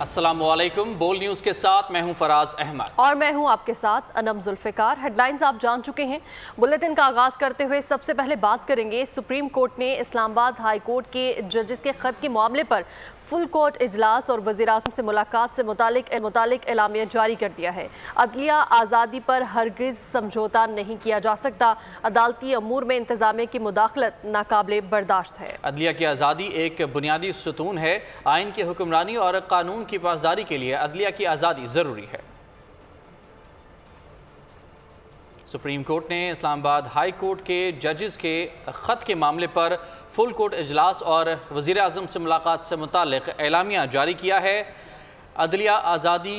अस्सलामुअलैकुम। बोल न्यूज़ के साथ मैं हूं फराज अहमद और मैं हूं आपके साथ अनम जुल्फ़िकार। हेडलाइंस आप जान चुके हैं। बुलेटिन का आगाज़ करते हुए सबसे पहले बात करेंगे, सुप्रीम कोर्ट ने इस्लामाबाद हाई कोर्ट के जजेस के ख़त के मामले पर फुल कोर्ट इजलास और वज़ीर-ए-आज़म से मुलाकात से मुतालिक एलामिया जारी कर दिया है। अदलिया आज़ादी पर हरगिज़ समझौता नहीं किया जा सकता। अदालती अमूर में इंतज़ामिया की मुदाखलत नाकाबिले बर्दाश्त है। अदलिया की आज़ादी एक बुनियादी सुतून है। आइन की हुक्मरानी और कानून की पासदारी के लिए अदलिया की आज़ादी ज़रूरी है। सुप्रीम कोर्ट ने इस्लामाबाद हाई कोर्ट के जजेस के ख़त के मामले पर फुल कोर्ट इजलास और वज़ीर-ए-आज़म से मुलाकात से मुतालिक एलामिया जारी किया है। अदलिया आज़ादी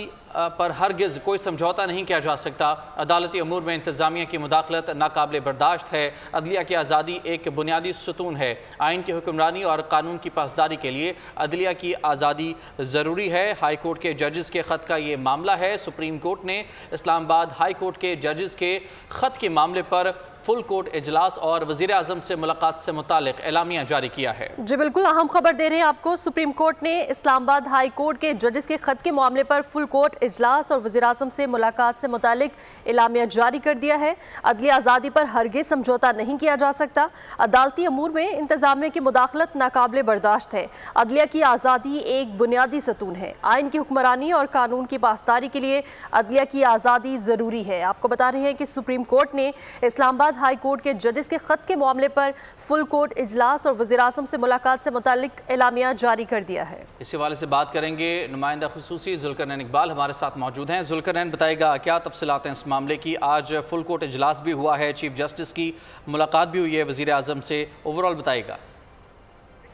पर हरगिज़ कोई समझौता नहीं किया जा सकता। अदालती अमूर में इंतज़ामिया की मुदाखलत नाकाबिले बर्दाश्त है। अदलिया की आज़ादी एक बुनियादी सुतून है। आइन की हुक्मरानी और कानून की पासदारी के लिए अदलिया की आज़ादी ज़रूरी है। हाई कोर्ट के जजेस के ख़त का ये मामला है। सुप्रीम कोर्ट ने इस्लामाबाद हाई कोर्ट के जजेस के ख़त के मामले पर फुल कोर्ट इजलास और वज़ीर-ए-आज़म से मुलाकात से मुतालिक एलामिया जारी किया है। जी बिल्कुल, अहम खबर दे रहे हैं आपको। सुप्रीम कोर्ट ने इस्लामाबाद हाई कोर्ट के जजेस के ख़त के मामले पर फुल कोर्ट इजलास और वज़ीर-ए-आज़म से मुलाकात से मुतालिक एलामिया जारी कर दिया है। अदलिया आज़ादी पर हरगिज़ समझौता नहीं किया जा सकता। अदालती अमूर में इंतज़ामिया की मुदाखलत नाकाबिले बर्दाश्त है। अदलिया की आज़ादी एक बुनियादी सतून है। आइन की हुक्मरानी और कानून की पासदारी के लिए अदलिया की आज़ादी ज़रूरी है। आपको बता रहे हैं कि सुप्रीम कोर्ट ने इस्लामाबाद हाई कोर्ट के जजेस के ख़त के मामले पर फुल कोर्ट इजलास और वज़ीर-ए-आज़म से मुलाकात से मुतालिक एलामिया जारी कर दिया है। इस हवाले से बात करेंगे, नुमाइंदा खुसूसी जुल्करनैन इकबाल हमारे साथ मौजूद हैं। जुल्करनैन, बताएगा क्या तफसीलात हैं इस मामले की? आज फुल कोर्ट इजलास भी हुआ है, चीफ जस्टिस की मुलाकात भी हुई है वज़ीर-ए-आज़म से, ओवरऑल बताएगा।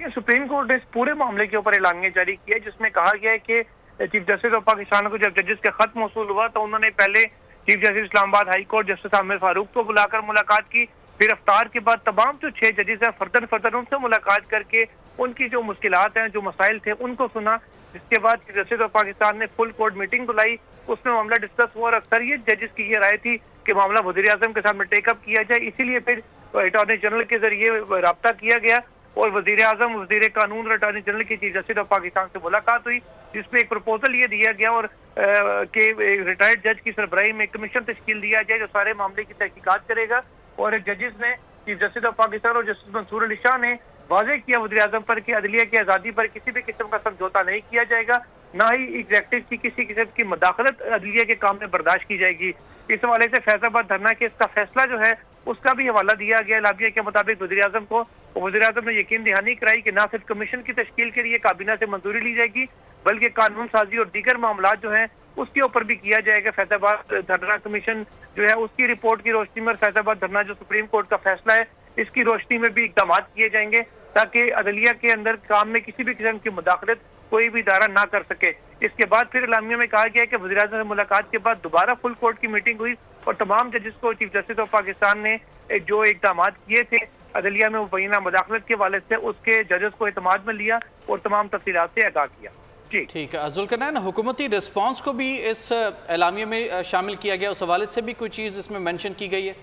सुप्रीम कोर्ट ने इस पूरे मामले के ऊपर एलामिया जारी किया जिसमें कहा गया है कि चीफ जस्टिस ऑफ पाकिस्तान को जब जजेस का खत मौसूल हुआ तो उन्होंने पहले chief justice Islamabad high court justice Aamir Farooq को बुलाकर मुलाकात की। फिर अफ्तार के बाद तमाम जो 6 जजेस हैं फर्दर उनसे मुलाकात करके उनकी जो मुश्किलात हैं, जो मसाइल थे, उनको सुना। जिसके बाद चीफ जस्टिस ऑफ पाकिस्तान ने फुल कोर्ट मीटिंग बुलाई, उसमें मामला डिस्कस हुआ और अक्सर ये जजेस की ये राय थी कि मामला वज़ीर-ए-आज़म के सामने टेकअप किया जाए। इसीलिए फिर अटॉर्नी जनरल के जरिए रब्ता किया गया और वज़ीर-ए-आज़म, वज़ीर कानून और अटॉर्नी जनरल की चीफ जस्टिस ऑफ पाकिस्तान से मुलाकात हुई, जिसमें एक प्रपोजल ये दिया गया और कि रिटायर्ड जज की सरबराही में कमीशन तश्कील दिया जाए जो सारे मामले की तहकीकात करेगा। और जजेस ने, चीफ जस्टिस ऑफ पाकिस्तान और जस्टिस मंसूर अली शाह ने वाज़ेह किया वज़ीर-ए-आज़म पर कि अदलिया की आज़ादी पर किसी भी किस्म का समझौता नहीं किया जाएगा, ना ही एग्जेक्टिव की किसी किस्म की मुदाखलत अदलिया के काम में बर्दाश्त की जाएगी। इस हवाले से फैसलाबाद धरना केस का फैसला जो है उसका भी हवाला दिया गया एलामिया के मुताबिक वज़ीर-ए-आज़म को। वज़ीर-ए-आज़म ने यकीन दहानी कराई कि न सिर्फ कमीशन की तश्कील के लिए काबीना से मंजूरी ली जाएगी बल्कि कानून साजी और दीगर मामला जो है उसके ऊपर भी किया जाएगा। फैसलाबाद धरना कमीशन जो है उसकी रिपोर्ट की रोशनी में फैसलाबाद धरना जो सुप्रीम कोर्ट का फैसला है इसकी रोशनी में भी इकदाम किए जाएंगे ताकि अदलिया के अंदर काम में किसी भी किस्म की मुदाखलत कोई भी इदारा ना कर सके। इसके बाद फिर एलामिया में कहा गया कि वज़ीर-ए-आज़म से मुलाकात के बाद दोबारा फुल कोर्ट की मीटिंग हुई और तमाम जजेस को चीफ जस्टिस ऑफ पाकिस्तान ने जो इकदाम किए थे अदलिया में मुबैना मुदाखलत के हवाले से उसके जजेस को एतमाद में लिया और तमाम तफसीलात से आगाह किया। जी ठीक है जुल्करनैन, हुकूमती रिस्पांस को भी इस एलामिया में शामिल किया गया, उस हवाले से भी कोई चीज़ इसमें मेंशन की गई है?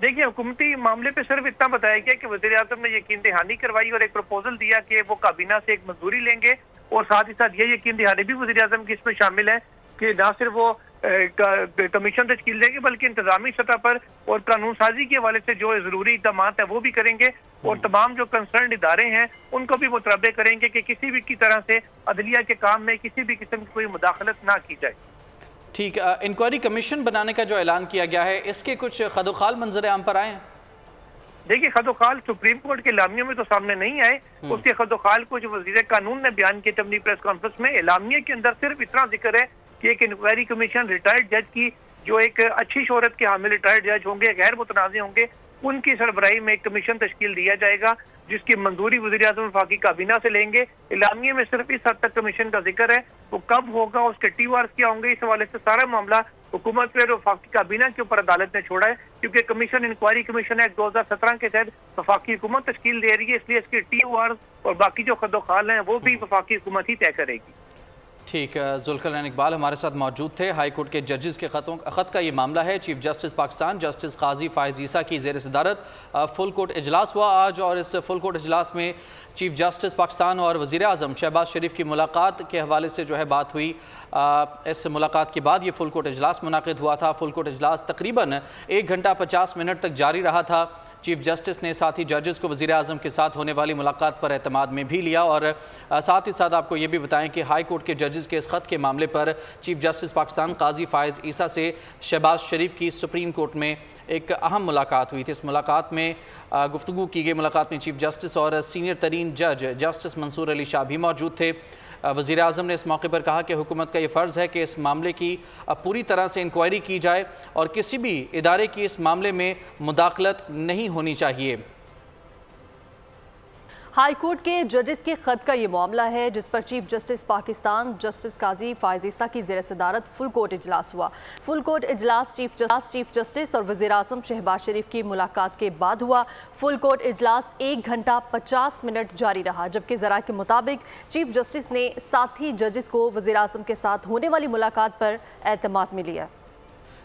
देखिए, हुकूमती मामले पे सिर्फ इतना बताया गया कि वज़ीर-ए-आज़म ने यकीन दहानी करवाई और एक प्रपोजल दिया कि वो काबीना से एक मंजूरी लेंगे और साथ ही साथ ये यकीन दहानी भी वज़ीर-ए-आज़म की इसमें शामिल है कि न सिर्फ वो कमीशन तश्कील देंगे बल्कि इंतजामी सतह पर और कानून साजी के हवाले से जो जरूरी इकदाम है वो भी करेंगे और तमाम जो कंसर्न इदारे हैं उनको भी मुतरबे करेंगे कि किसी भी की तरह से अदलिया के काम में किसी भी किस्म की कोई मुदाखलत ना की जाए। ठीक, इंक्वायरी कमीशन बनाने का जो ऐलान किया गया है इसके कुछ खदोखाल मंजर आम पर आए हैं? देखिए, खदोखाल सुप्रीम कोर्ट के एलामिया में तो सामने नहीं आए। उसके खदोखाल को जो वज़ीर कानून ने बयान किए अपनी प्रेस कॉन्फ्रेंस में, एलामिया के अंदर सिर्फ इतना जिक्र है कि एक इंक्वायरी कमीशन रिटायर्ड जज की जो एक अच्छी शोहरत के हामिल रिटायर्ड जज होंगे, गैर मुतनाज़ होंगे, उनकी सरबराही में एक कमीशन तश्कील दिया जाएगा जिसकी मंजूरी वज़ीर-ए-आज़म वफाकी काबीना से लेंगे। एलामिया में सिर्फ इस हद तक कमीशन का जिक्र है, वो कब होगा, उसके टीवार्स क्या होंगे, इस हवाले से सारा मामला हुकूमत पे और वफाकी काबीना के ऊपर अदालत ने छोड़ा है क्योंकि कमीशन इंक्वायरी कमीशन एक्ट 2017 के तहत वफाकी हुकूमत तश्कील दे रही है, इसलिए इसके टीवार्स और बाकी जो खदोखाल हैं वो भी वफाकी हुकूमत ही तय करेगी। ठीक, जुल्करनैन इकबाल हमारे साथ मौजूद थे। हाई कोर्ट के जजेस के ख़त का ये मामला है। चीफ जस्टिस पाकिस्तान जस्टिस काजी फ़ाइज़ ईसा की ज़ेर सदारत फुल कोर्ट इजलास हुआ आज, और इस फुल कोर्ट इजलास में चीफ जस्टिस पाकिस्तान और वज़ीर आज़म शहबाज शरीफ की मुलाकात के हवाले से जो है बात हुई। इस मुलाकात के बाद ये फुल कोर्ट इजलास मुनाक़िद हुआ था। फुल कोर्ट इजलास तकरीबन 1 घंटा 50 मिनट तक जारी रहा था। चीफ जस्टिस ने साथ ही जजेस को वज़ीर आज़म के साथ होने वाली मुलाकात पर एतमाद में भी लिया, और साथ ही साथ आपको ये भी बताएं कि हाई कोर्ट के जजेस के इस ख़त के मामले पर चीफ जस्टिस पाकिस्तान काजी फ़ाइज़ ईसा से शहबाज शरीफ की सुप्रीम कोर्ट में एक अहम मुलाकात हुई थी। इस मुलाकात में गुफ्तगू की गई। मुलाकात में चीफ जस्टिस और सीनियर तरीन जज जस्टिस मंसूर अली शाह भी मौजूद थे। वज़ीर आज़म ने इस मौके पर कहा कि हुकूमत का ये फ़र्ज़ है कि इस मामले की पूरी तरह से इंक्वायरी की जाए और किसी भी इदारे की इस मामले में मुदाखलत नहीं होनी चाहिए। हाई कोर्ट के जजेस के खत का ये मामला है जिस पर चीफ जस्टिस पाकिस्तान जस्टिस काजी फ़ाइज़ ईसा की ज़ेर सदारत फुल कोर्ट इजलास हुआ। फुल कोर्ट इजलास चीफ जस्टिस और वज़ीर आज़म शहबाज शरीफ की मुलाकात के बाद हुआ। फुल कोर्ट इजलास 1 घंटा 50 मिनट जारी रहा, जबकि ज़रा के मुताबिक चीफ जस्टिस ने साथी जजेस को वज़ीर आज़म के साथ होने वाली मुलाकात पर एतमाद में लिया।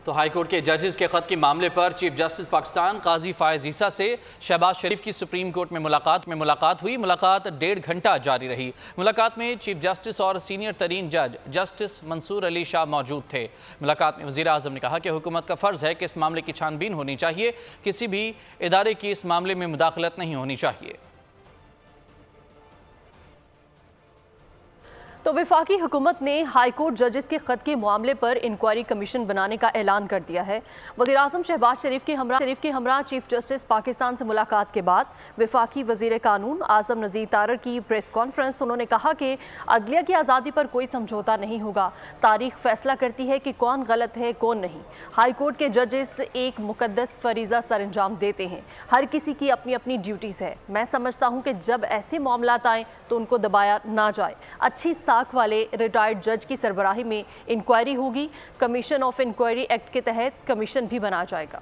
तो हाई कोर्ट के जजेस के ख़त के मामले पर चीफ जस्टिस पाकिस्तान काजी फ़ाइज़ ईसा से शहबाज शरीफ की सुप्रीम कोर्ट में मुलाकात हुई। मुलाकात 1.5 घंटा जारी रही। मुलाकात में चीफ जस्टिस और सीनियर तरीन जज जस्टिस मंसूर अली शाह मौजूद थे। मुलाकात में वज़ीर आज़म ने कहा कि हुकूमत का फ़र्ज़ है कि इस मामले की छानबीन होनी चाहिए, किसी भी इदारे की इस मामले में मुदाखलत नहीं होनी चाहिए। तो वफाकी हुकूमत ने हाई कोर्ट जजेस के खत के मामले पर इंक्वायरी कमीशन बनाने का ऐलान कर दिया है। वज़ीर आज़म शहबाज शरीफ के हमरा चीफ जस्टिस पाकिस्तान से मुलाकात के बाद वफाकी वज़ीर कानून आज़म नज़ीर तारर की प्रेस कॉन्फ्रेंस। उन्होंने कहा कि अदलिया की आज़ादी पर कोई समझौता नहीं होगा, तारीख फैसला करती है कि कौन गलत है कौन नहीं। हाई कोर्ट के जजेस एक मुकद्दस फरीज़ा सर अंजाम देते हैं, हर किसी की अपनी अपनी ड्यूटीज़ है। मैं समझता हूँ कि जब ऐसे मामलात आएँ तो उनको दबाया ना जाए। अच्छी साख वाले रिटायर्ड जज की सरबराही में इंक्वायरी होगी। कमीशन ऑफ इंक्वायरी एक्ट के तहत कमीशन भी बनाया जाएगा।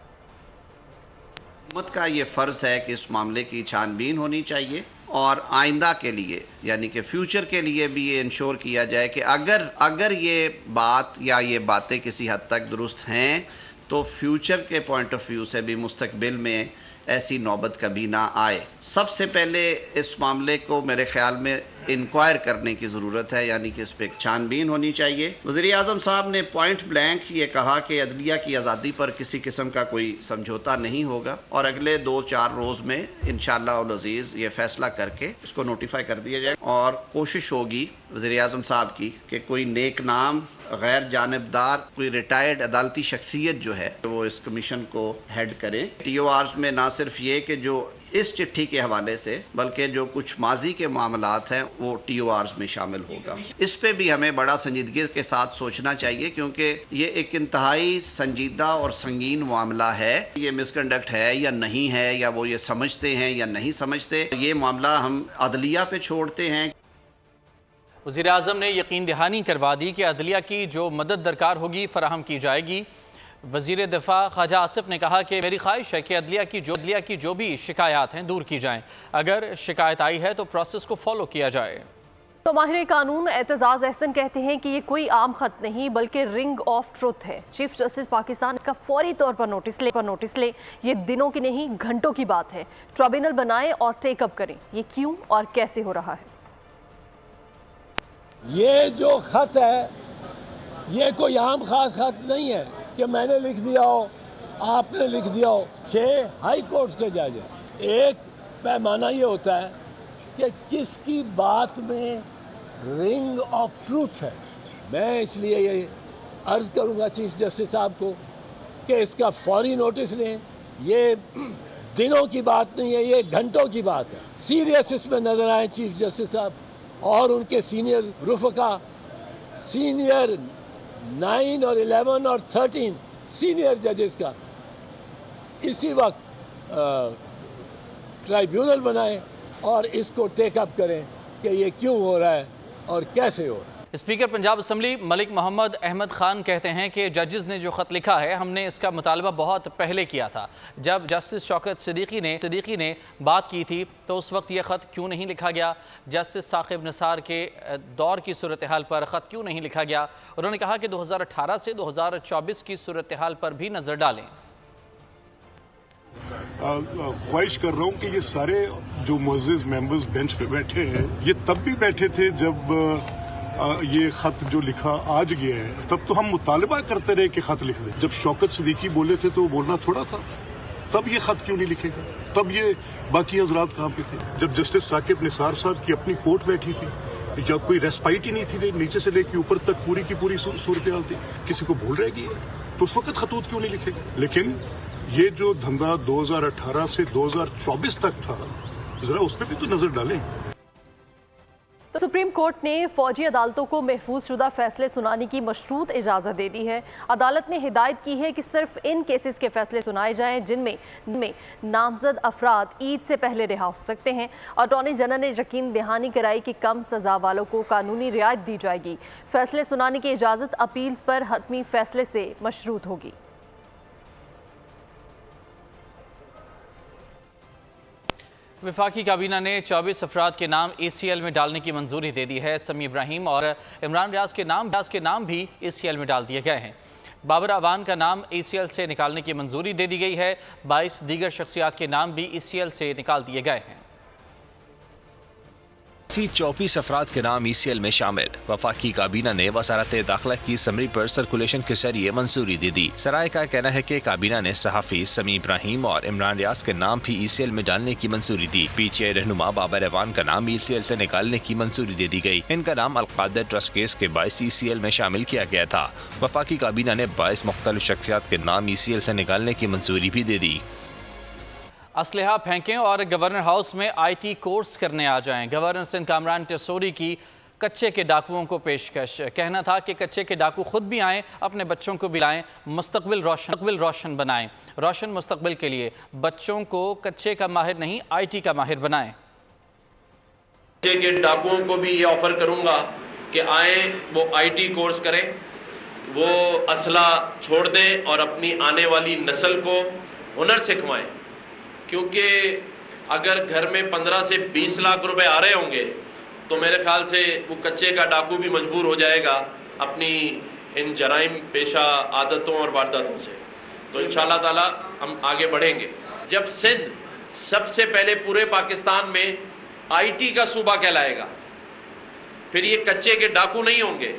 हुकूमत का ये फ़र्ज़ है कि इस मामले की छानबीन होनी चाहिए और आइंदा के लिए यानी कि फ्यूचर के लिए भी ये इंश्योर किया जाए कि अगर ये बात या ये बातें किसी हद तक दुरुस्त हैं तो फ्यूचर के पॉइंट ऑफ व्यू से भी मुस्तकबिल में ऐसी नौबत कभी ना आए। सबसे पहले इस मामले को मेरे ख्याल में इंक्वायर करने की ज़रूरत है, यानी कि इस पर छानबीन होनी चाहिए। वज़ीर आज़म साहब ने पॉइंट ब्लैंक ये कहा कि अदलिया की आज़ादी पर किसी किस्म का कोई समझौता नहीं होगा और अगले 2-4 रोज़ में इंशाअल्लाह उल अज़ीज़ ये फ़ैसला करके इसको नोटिफाई कर दिया जाए और कोशिश होगी वज़ीर आज़म साहब की कि कोई नेक नाम गैर जानिबदार कोई रिटायर्ड अदालती शख्सियत जो है वो इस कमीशन को हेड करें। TORs में ना सिर्फ ये कि जो इस चिट्ठी के हवाले से बल्कि जो कुछ माजी के मामलात हैं वो TORs में शामिल होगा। इस पे भी हमें बड़ा संजीदगी के साथ सोचना चाहिए क्योंकि ये एक इंतहाई संजीदा और संगीन मामला है। ये मिसकंडक्ट है या नहीं है, या वो ये समझते हैं या नहीं समझते, ये मामला हम अदलिया पे छोड़ते हैं। वज़ीर आज़म ने यकीन दहानी करवा दी कि अदलिया की जो मदद दरकार होगी फ़राहम की जाएगी। वज़ीर दिफा ख्वाजा आसिफ ने कहा कि मेरी ख्वाहिश है कि अदलिया की जो भी शिकायत हैं दूर की जाएं। अगर शिकायत आई है तो प्रोसेस को फॉलो किया जाए। तो माहिर कानून एतजाज़ अहसन कहते हैं कि ये कोई आम खत नहीं बल्कि रिंग ऑफ ट्रुथ है। चीफ जस्टिस पाकिस्तान इसका फौरी तौर पर नोटिस ले। ये दिनों की नहीं घंटों की बात है। ट्रिब्यूनल बनाएं और टेकअप करें। ये क्यों और कैसे हो रहा है? ये जो खत है ये कोई आम खास खत नहीं है कि मैंने लिख दिया हो, आपने लिख दिया हो। 6 हाई कोर्ट के जज हैं। एक पैमाना ये होता है कि किसकी बात में रिंग ऑफ ट्रूथ है। मैं इसलिए ये अर्ज़ करूँगा चीफ जस्टिस साहब को कि इसका फौरी नोटिस लें। ये दिनों की बात नहीं है, ये घंटों की बात है। सीरियस इसमें नज़र आए चीफ जस्टिस साहब और उनके सीनियर रुफ़का, सीनियर 9 और 11 और 13 सीनियर जजेस का इसी वक्त ट्राइब्यूनल बनाएं और इसको टेकअप करें कि ये क्यों हो रहा है और कैसे हो रहा है। स्पीकर पंजाब असम्बली मलिक मोहम्मद अहमद खान कहते हैं कि जजेस ने जो ख़त लिखा है, हमने इसका मुतालबा बहुत पहले किया था। जब जस्टिस शौकत सिद्दीकी ने बात की थी तो उस वक्त यह ख़त क्यों नहीं लिखा गया? जस्टिस साकिब निसार के दौर की सूरत हाल पर ख़त क्यों नहीं लिखा गया? उन्होंने कहा कि 2018 से 2024 की सूरत हाल पर भी नज़र डालें। ख्वाहिश कर रहा हूँ कि ये सारे जो मुअज़्ज़िज़ मेंबर्स बेंच पे बैठे हैं, ये तब भी बैठे थे जब ये खत जो लिखा आज गया है, तब तो हम मुतालबा करते रहे कि खत लिख दें। जब शौकत सिद्दीकी बोले थे तो वो बोलना थोड़ा था, तब ये खत क्यों नहीं लिखेगा? तब ये बाकी हजरात कहाँ पे थे? जब जस्टिस साकिब निसार साहब की अपनी कोर्ट बैठी थी, जब कोई रेस्पाइट ही नहीं थी, नीचे से लेकर ऊपर तक पूरी की पूरी सूरत हाल थी, किसी को भूल रहेगी तो उस वक्त खतूत क्यों नहीं लिखेगा? लेकिन ये जो धंधा 2018 से 2024 तक था, जरा उस पर भी तो नजर डालें। तो सुप्रीम कोर्ट ने फौजी अदालतों को महफूज शुदा फैसले सुनाने की मशरूत इजाज़त दे दी है। अदालत ने हिदायत की है कि सिर्फ इन केसेस के फैसले सुनाए जाएं जिनमें नामजद अफराद ईद से पहले रिहा हो सकते हैं। अटॉर्नी जनरल ने यकीन दहानी कराई कि कम सज़ा वालों को कानूनी रियायत दी जाएगी। फैसले सुनाने की इजाज़त अपील्स पर हतमी फैसले से मशरूत होगी। वफाकी काबीना ने 24 अफराद के नाम ACL में डालने की मंजूरी दे दी है। समी इब्राहिम और इमरान रियाज के नाम भी ACL में डाल दिए गए हैं। बाबर अवान का नाम ACL से निकालने की मंजूरी दे दी गई है। 22 दीगर शख्सियात के नाम भी ACL से निकाल दिए गए हैं। 24 अफराद के नाम ECL में शामिल। वफाकी काबीना ने वज़ारत दाखिला की समरी पर सर्कुलेशन के जरिए मंजूरी दे दी। सराय का कहना है कि काबीना ने सहाफ़ी समी इब्राहिम और इमरान रियाज के नाम भी ECL में डालने की मंजूरी दी। PTI रहनुमा बाबर अवान का नाम ECL से निकालने की मंजूरी दे दी गई। इनका नाम अलकादर ट्रस्ट केस के 22 ECL में शामिल किया गया था। वफाकी काबीना ने 22 मुख्तलिफ शख्सियात के नाम ECL से निकालने की मंजूरी भी दे दी। असलहा फेंकें और गवर्नर हाउस में IT कोर्स करने आ जाएं। गवर्नर सिंध कामरान टेसोरी की कच्चे के डाकुओं को पेशकश। कहना था कि कच्चे के डाकू खुद भी आएं, अपने बच्चों को भी लाएं, मुस्तकबिल रोशन बनाएं। रोशन मुस्तकबिल के लिए बच्चों को कच्चे का माहिर नहीं IT का माहिर बनाएं। कच्चे के डाकुओं को भी ये ऑफर करूंगा कि आए, वो IT कोर्स करें, वो असला छोड़ दें और अपनी आने वाली नस्ल को हुनर सिखवाएं। क्योंकि अगर घर में 15 से 20 लाख रुपए आ रहे होंगे तो मेरे ख्याल से वो कच्चे का डाकू भी मजबूर हो जाएगा अपनी इन जराइम पेशा आदतों और वारदातों से। तो इंशाअल्लाह ताला हम आगे बढ़ेंगे। जब सिंध सबसे पहले पूरे पाकिस्तान में IT का सूबा कहलाएगा, फिर ये कच्चे के डाकू नहीं होंगे।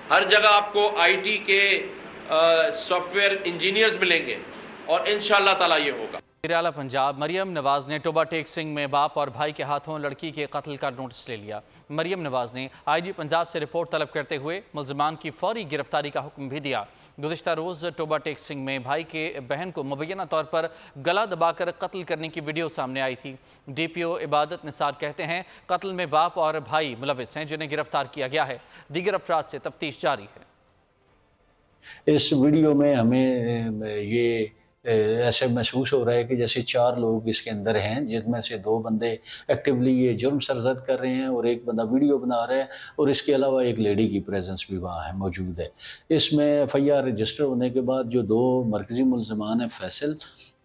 हर जगह आपको IT के सॉफ्टवेयर इंजीनियर्स मिलेंगे और इंशाअल्लाह ताला ये होगा। आला पंजाब मरियम नवाज ने टोबा टेक सिंह में बाप और भाई के हाथों लड़की के कत्ल का नोटिस ले लिया। मरियम नवाज ने IG पंजाब से रिपोर्ट तलब करते हुए मुल्ज़िमान की फौरी गिरफ्तारी का हुक्म भी दिया। गुज़िश्ता रोज़ टोबा टेक सिंह में भाई के बहन को मुबैना तौर पर गला दबाकर कत्ल करने की वीडियो सामने आई थी। DPO इबादत निसार कहते हैं कत्ल में बाप और भाई मुलविस हैं, जिन्हें गिरफ्तार किया गया है। दीगर अफराद से तफ्तीश जारी है। इस वीडियो में हमें ये ऐसे महसूस हो रहा है कि जैसे 4 लोग इसके अंदर हैं, जिनमें से 2 बंदे एक्टिवली ये जुर्म सरजद कर रहे हैं और एक बंदा वीडियो बना रहा है, और इसके अलावा एक लेडी की प्रेजेंस भी वहाँ है मौजूद है। इसमें FIR रजिस्टर होने के बाद जो 2 मरकज़ी मुल्ज़िमान हैं फैसल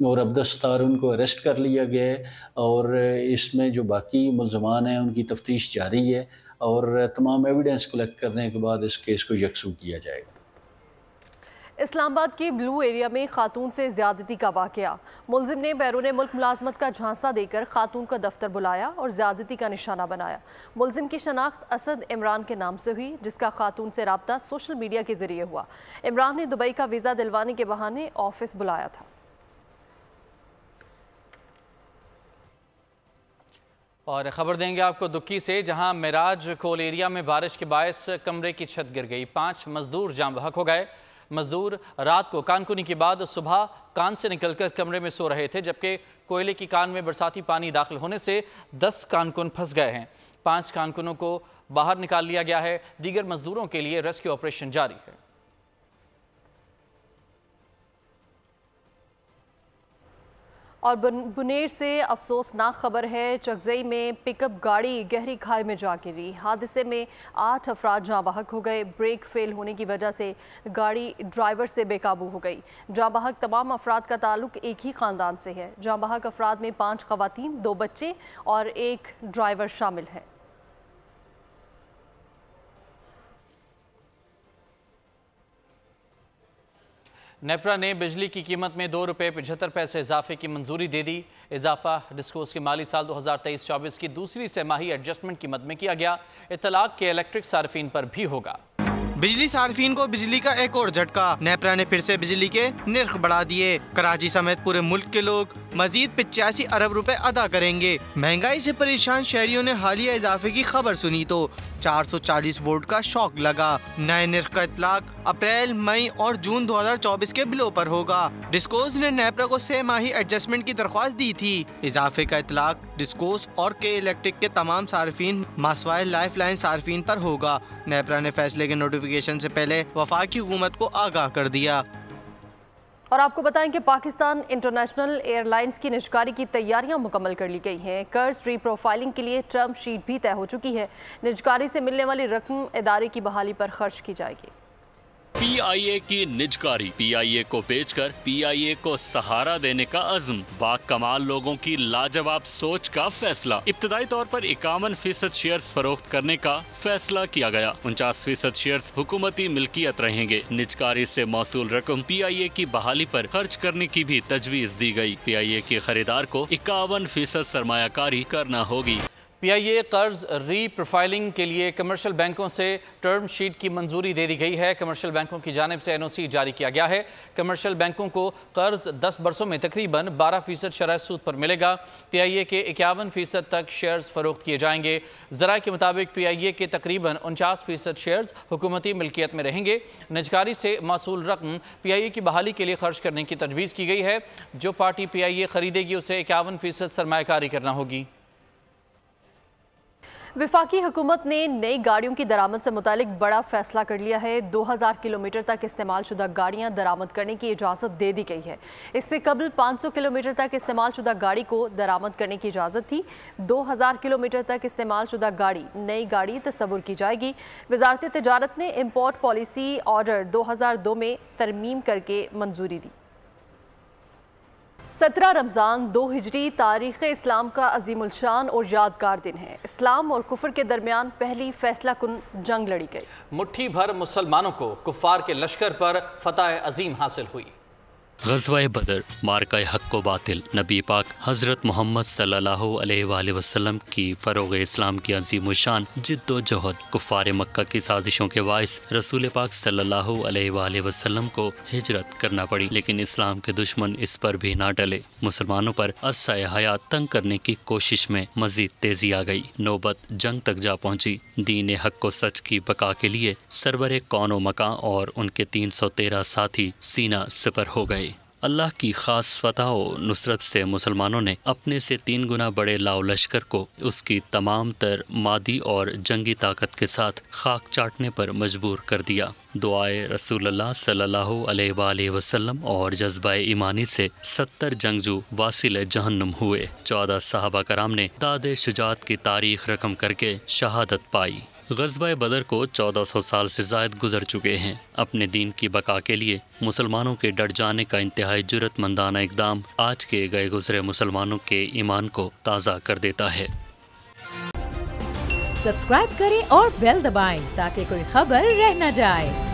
और अब्दुस्तार, उनको अरेस्ट कर लिया गया है और इसमें जो बाकी मुल्ज़िमान हैं उनकी तफ्तीश जारी है और तमाम एविडेंस कलेक्ट करने के बाद इस केस को यकसू किया जाएगा। इस्लामाबाद के ब्लू एरिया में खातून से ज़्यादती का वाक़या। मुल्ज़िम ने बैरून मुल्क मुलाजमत का झांसा देकर खातून का दफ्तर बुलाया और ज़्यादती का निशाना बनाया। मुल्ज़िम की शनाख्त असद इमरान के नाम से हुई, जिसका खातून से रब्ता सोशल मीडिया के ज़रिए हुआ। इमरान ने दुबई का वीज़ा दिलवाने के बहाने ऑफिस बुलाया था। और ख़बर देंगे आपको दुक्की से, जहां मेराज कोल एरिया में बारिश के बायस कमरे की छत गिर गई। 5 मजदूर जाम बहक हो गए। मजदूर रात को कानकुनी के बाद सुबह कान से निकलकर कमरे में सो रहे थे, जबकि कोयले की कान में बरसाती पानी दाखिल होने से 10 कानकुन फंस गए हैं। 5 कानकुनों को बाहर निकाल लिया गया है। दीगर मजदूरों के लिए रेस्क्यू ऑपरेशन जारी है। और बुनेर से अफसोसनाक खबर है। चकजई में पिकअप गाड़ी गहरी खाई में जा गिरी। हादसे में 8 अफराद जाँ बहक हो गए। ब्रेक फेल होने की वजह से गाड़ी ड्राइवर से बेकाबू हो गई। जाँ बहक तमाम अफराद का ताल्लुक एक ही ख़ानदान से है। जाँ बहक अफराद में 5 ख़वातीन, 2 बच्चे और 1 ड्राइवर शामिल है। नेपरा ने बिजली की कीमत में ₹2.75 इजाफे की मंजूरी दे दी। इजाफा डिस्कोस के माली साल 2023-24 की दूसरी तिमाही एडजस्टमेंट कीमत में किया गया। इत्तलाक के इलेक्ट्रिक सार्फिन पर भी होगा। बिजली सार्फिन को बिजली का एक और झटका। नेपरा ने फिर से बिजली के निर्ख बढ़ा दिए। कराची समेत पूरे मुल्क के लोग मजीद 85 अरब रुपए अदा करेंगे। महंगाई से परेशान शहरियों ने हालिया इजाफे की खबर सुनी तो 440 वोल्ट का शॉक लगा। नए निर्ख का इतलाक अप्रैल, मई और जून 2024 के बिलों पर होगा। डिस्कोस ने नेपरा को 6 माही एडजस्टमेंट की दरख्वास्त दी थी। इजाफे का इतलाक डिस्कोस और के इलेक्ट्रिक के तमाम सार्फिन मासवाए लाइफ लाइन सार्फिन पर होगा। नेपरा ने फैसले के नोटिफिकेशन से पहले वफाकी हुकूमत को आगाह कर दिया। और आपको बताएं कि पाकिस्तान इंटरनेशनल एयरलाइंस की निजकारी की तैयारियां मुकम्मल कर ली गई हैं। कर्ज रीप्रोफाइलिंग के लिए टर्म शीट भी तय हो चुकी है। निजकारी से मिलने वाली रकम इदारे की बहाली पर खर्च की जाएगी। PIA की निजकारी, PIA को बेचकर PIA को सहारा देने का अज़्म, बाकमाल लोगों की लाजवाब सोच का फैसला। इब्तदाई तौर पर 51% शेयर्स फरोख्त करने का फैसला किया गया। 49% शेयर्स हुकूमती मिल्कियत रहेंगे। निजकारी से मौसूल रकम PIA की बहाली पर खर्च करने की भी तजवीज़ दी गई। PIA के खरीदार को 51% सरमायाकारी करना होगी। PIA कर्ज रीप्रोफाइलिंग के लिए कमर्शियल बैंकों से टर्म शीट की मंजूरी दे दी गई है। कमर्शियल बैंकों की जानिब से NOC जारी किया गया है। कमर्शियल बैंकों को कर्ज 10 बरसों में तकरीबन 12% शरह सूद पर मिलेगा। PIA के 51% तक शेयर्स फरोख्त किए जाएंगे। ज़राए के मुताबिक PIA के तकरीबन 49% शेयर्स हुकूमती मिल्कियत में रहेंगे। निजकारी से मौसूल रकम PIA की बहाली के लिए खर्च करने की तजवीज़ की गई है। जो पार्टी PIA खरीदेगी उसे 51% सरमायाकारी करना होगी। वफाकी हुकूमत ने नई गाड़ियों की दरामद से मुतालिक बड़ा फैसला कर लिया है। 2000 किलोमीटर तक इस्तेमाल शुदा गाड़ियाँ दरामद करने की इजाज़त दे दी गई है। इससे कबल 500 किलोमीटर तक इस्तेमाल शुदा गाड़ी को दरामद करने की इजाज़त थी। 2000 किलोमीटर तक इस्तेमाल शुदा गाड़ी नई गाड़ी तस्वुर की जाएगी। वजारत तिजारत ने इम्पोर्ट पॉलिसी ऑर्डर 2002 में तरमीम करके मंजूरी दी। 17 रमज़ान 2 हिजरी तारीख़ इस्लाम का अजीमुल शान और यादगार दिन है। इस्लाम और कुफर के दरमियान पहली फैसला कुन जंग लड़ी गई। मुट्ठी भर मुसलमानों को कुफ़ार के लश्कर पर फतह अजीम हासिल हुई। ग़ज़वा बदर, मार्का हक़ व बातिल, नबी पाक हज़रत मोहम्मद सल्लल्लाहु अलैहि वसल्लम की फ़रोग़ इस्लाम की अज़ीम शान जिद्दोजहद, कुफ़ार मक्का की साजिशों के बाइस रसूल पाक सल्लल्लाहु अलैहि वसल्लम को हिजरत करना पड़ी। लेकिन इस्लाम के दुश्मन इस पर भी ना टले। मुसलमानों पर अस्साए हयात तंग करने की कोशिश में मज़ीद तेज़ी आ गई। नौबत जंग तक जा पहुँची। दीन हक़ को सच की बका के लिए सरवर कौनो मकां और उनके 313 साथी सीना सिपर हो गए। अल्लाह की ख़ास फतह व नुसरत से मुसलमानों ने अपने से 3 गुना बड़े लाव लश्कर को उसकी तमाम तर मादी और जंगी ताकत के साथ खाक चाटने पर मजबूर कर दिया। दुआए रसूलुल्लाह सल्लल्लाहु अलैहि वसल्लम और जज्बा ईमानी से 70 जंगजू वासिल जहन्नुम हुए। 14 सहाबा कराम ने दादे शुजात की तारीख रकम करके शहादत पाई। ग़ज़वा बदर को 1400 साल से ज़ायद गुजर चुके हैं। अपने दीन की बका के लिए मुसलमानों के डट जाने का इंतहाई जुर्रतमंदाना इक़दाम आज के गए गुजरे मुसलमानों के ईमान को ताज़ा कर देता है। सब्सक्राइब करें और बेल दबाएं ताकि कोई खबर रह न जाए।